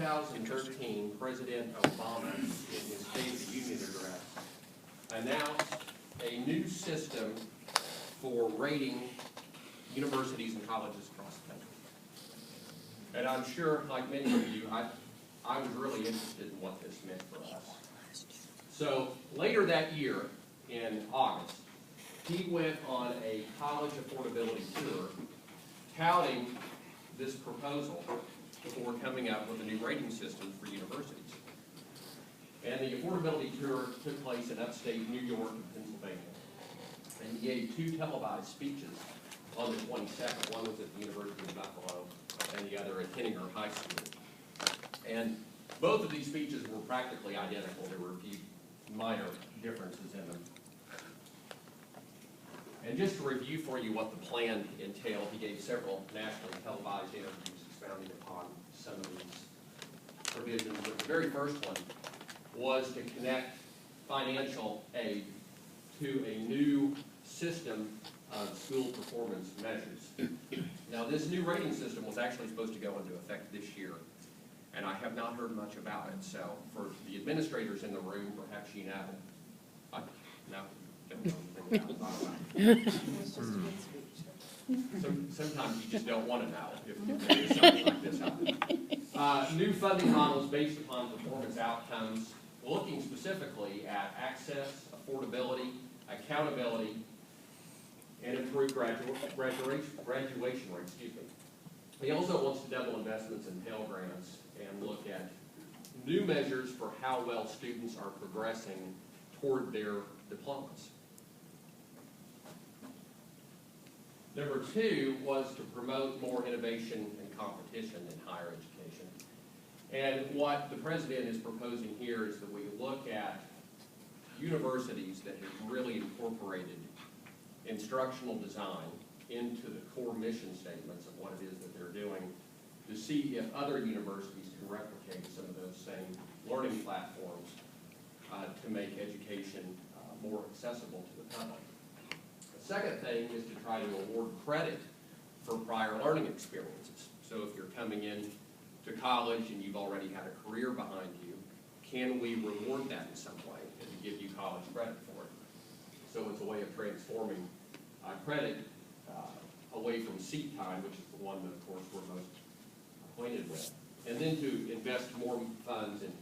2013, President Obama, in his State of the Union address, announced a new system for rating universities and colleges across the country. And I'm sure, like many of you, I was really interested in what this meant for us. So later that year, in August, he went on a college affordability tour touting this proposal before coming up with a new rating system for universities. And the affordability tour took place in upstate New York and Pennsylvania. And he gave 2 televised speeches on the 22nd. One was at the University of Buffalo and the other at Henninger High School. And both of these speeches were practically identical. There were a few minor differences in them. And just to review for you what the plan entailed, he gave several nationally televised interviews expounding upon some of these provisions. But the very first one was to connect financial aid to a new system of school performance measures. Now, this new rating system was actually supposed to go into effect this year, and I have not heard much about it. So, for the administrators in the room, perhaps you know. No, don't know anything about it. Sometimes you just don't want to know if there is something like this happening. New funding models based upon performance outcomes, looking specifically at access, affordability, accountability, and improved graduation rates. He also wants to double investments in Pell Grants and look at new measures for how well students are progressing toward their diplomas. Number 2 was to promote more innovation and competition in higher education. And what the president is proposing here is that we look at universities that have really incorporated instructional design into the core mission statements of what it is that they're doing, to see if other universities can replicate some of those same learning platforms to make education more accessible to the public. The second thing is to try to award credit for prior learning experiences. So if you're coming in to college and you've already had a career behind you, can we reward that in some way and to give you college credit for it? So it's a way of transforming credit away from seat time, which is the one that, of course, we're most acquainted with, and then to invest more funds in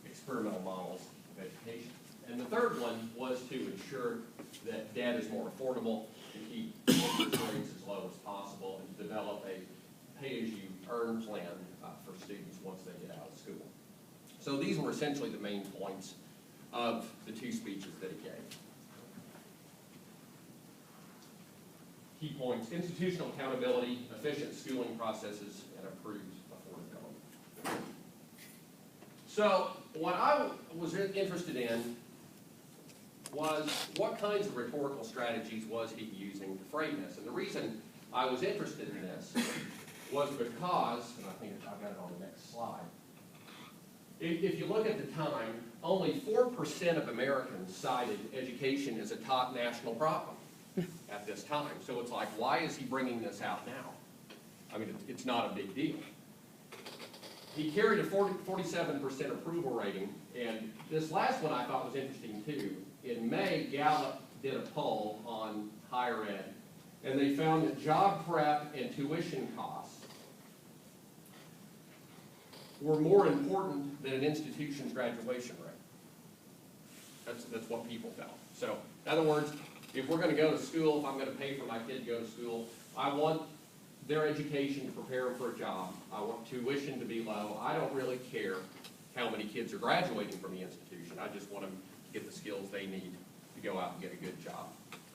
experimental models of education. And the third one was to ensure that debt is more affordable, to keep interest rates as low as possible, and to develop a pay-as-you-earn plan for students once they get out of school. So these were essentially the main points of the 2 speeches that he gave. Key points: institutional accountability, efficient schooling processes, and improved affordability. So what I was interested in was what kinds of rhetorical strategies was he using to frame this. And the reason I was interested in this was because, and I think I've got it on the next slide, if you look at the time, only 4% of Americans cited education as a top national problem at this time. So it's like, why is he bringing this out now? I mean, it's not a big deal. He carried a 47% approval rating, and this last one I thought was interesting too. In May, Gallup did a poll on higher ed, and they found that job prep and tuition costs were more important than an institution's graduation rate. That's what people felt. So, in other words, if we're going to go to school, if I'm going to pay for my kid to go to school, I want their education to prepare them for a job. I want tuition to be low. I don't really care how many kids are graduating from the institution. I just want them to get the skills they need to go out and get a good job.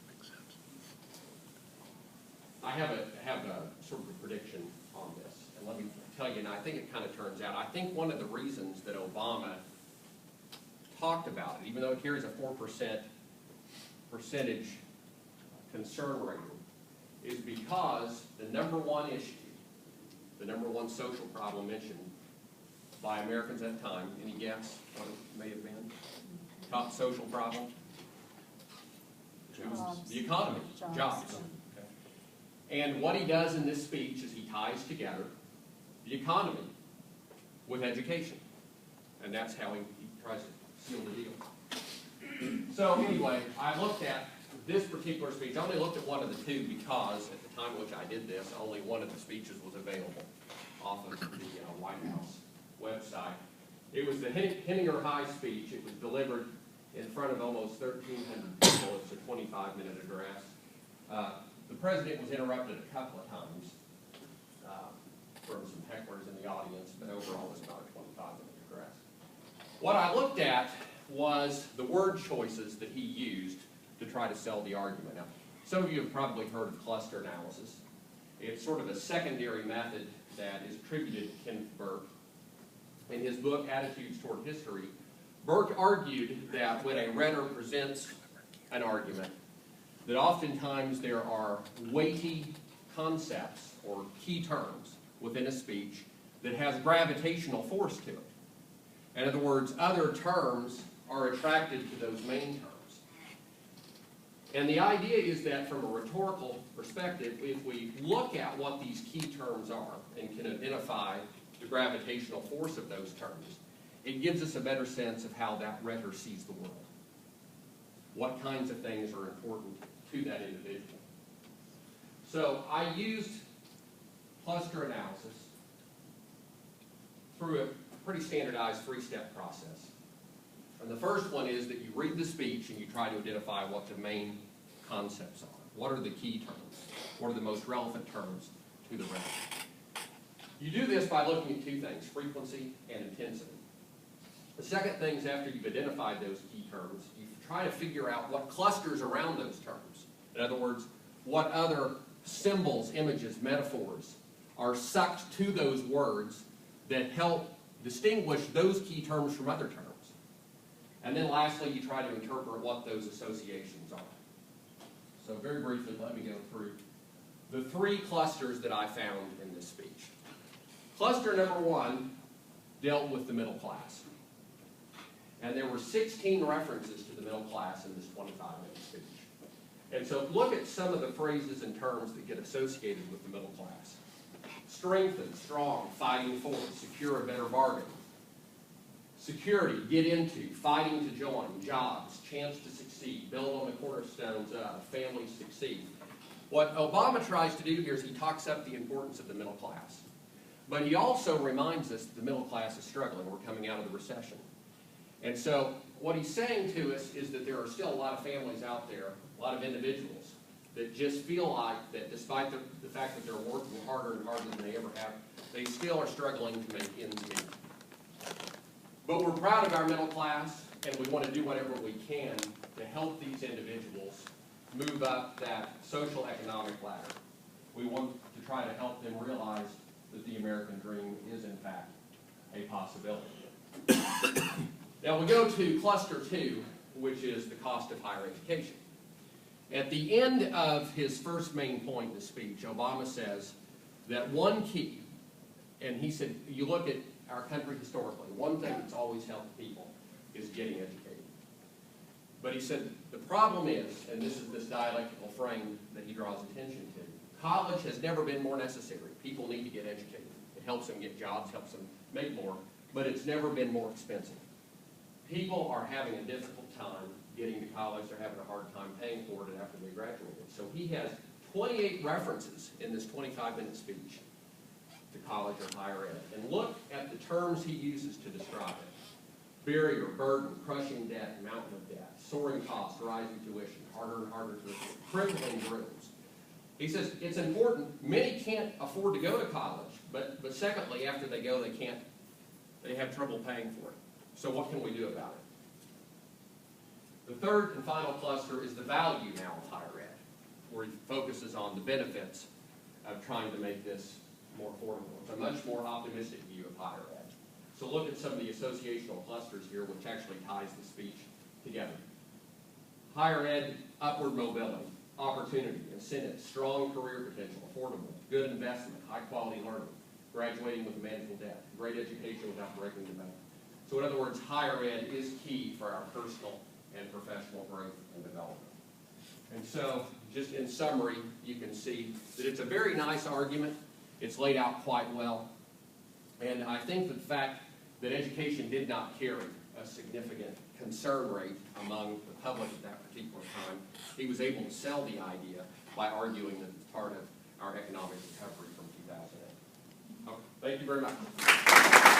Makes sense. I have a sort of a prediction on this, and let me tell you, and I think it kind of turns out, I think one of the reasons that Obama talked about it, even though it carries a 4% percentage concern rating, is because the number one issue, the number one social problem mentioned by Americans at the time, any guess what it may have been? Top social problem? Jobs. The economy, jobs. Okay. And what he does in this speech is he ties together the economy with education. And that's how he tries to seal the deal. So anyway, I looked at this particular speech. I only looked at one of the two because at the time which I did this, only one of the speeches was available off of the White House website. It was the Henninger High speech. It was delivered in front of almost 1,300 people. It's a 25-minute address. The president was interrupted a couple of times from some hecklers in the audience, but overall it was about a 25-minute address. What I looked at was the word choices that he used to try to sell the argument. Now, some of you have probably heard of cluster analysis. It's sort of a secondary method that is attributed to Kenneth Burke. In his book, Attitudes Toward History, Burke argued that when a rhetor presents an argument, that oftentimes there are weighty concepts or key terms within a speech that has gravitational force to it. In other words, other terms are attracted to those main terms. And the idea is that from a rhetorical perspective, if we look at what these key terms are and can identify the gravitational force of those terms, it gives us a better sense of how that rhetor sees the world. What kinds of things are important to that individual. So I used cluster analysis through a pretty standardized three-step process. And the first one is that you read the speech and you try to identify what the main concepts are. What are the key terms? What are the most relevant terms to the rhetoric? You do this by looking at two things, frequency and intensity. The second thing is after you've identified those key terms, you try to figure out what clusters around those terms. In other words, what other symbols, images, metaphors are sucked to those words that help distinguish those key terms from other terms. And then lastly, you try to interpret what those associations are. So very briefly, let me go through the three clusters that I found in this speech. Cluster number one dealt with the middle class. And there were 16 references to the middle class in this 25-minute speech. And so look at some of the phrases and terms that get associated with the middle class. Strengthen, strong, fighting for, secure a better bargain. Security, get into, fighting to join, jobs, chance to succeed, build on the cornerstones of, families succeed. What Obama tries to do here is he talks up the importance of the middle class. But he also reminds us that the middle class is struggling. We're coming out of the recession. And so what he's saying to us is that there are still a lot of families out there, a lot of individuals, that just feel like that despite the fact that they're working harder and harder than they ever have, they still are struggling to make ends meet. But we're proud of our middle class, and we want to do whatever we can to help these individuals move up that social economic ladder. We want to try to help them realize that the American dream is, in fact, a possibility. Now we go to cluster two, which is the cost of higher education. At the end of his first main point in the speech, Obama says that one key, and he said, you look at our country historically, one thing that's always helped people is getting educated. But he said, the problem is, and this is this dialectical frame that he draws attention to, college has never been more necessary. People need to get educated. It helps them get jobs, helps them make more, but it's never been more expensive. People are having a difficult time getting to college. They're having a hard time paying for it after they graduated. So he has 28 references in this 25-minute speech to college or higher ed. And look at the terms he uses to describe it. Barrier, burden, crushing debt, mountain of debt, soaring costs, rising tuition, harder and harder tuition, crippling rooms. He says it's important. Many can't afford to go to college, but secondly, after they go, they have trouble paying for it. So what can we do about it? The third and final cluster is the value now of higher ed, where he focuses on the benefits of trying to make this more affordable. It's a much more optimistic view of higher ed. So look at some of the associational clusters here, which actually ties the speech together. Higher ed, upward mobility, opportunity, incentives, strong career potential, affordable, good investment, high quality learning, graduating with a manageable debt, great education without breaking the bank. So in other words, higher ed is key for our personal and professional growth and development. And so, just in summary, you can see that it's a very nice argument. It's laid out quite well. And I think the fact that education did not carry a significant concern rate among the public at that particular time, he was able to sell the idea by arguing that it's part of our economic recovery from 2008. Okay, thank you very much.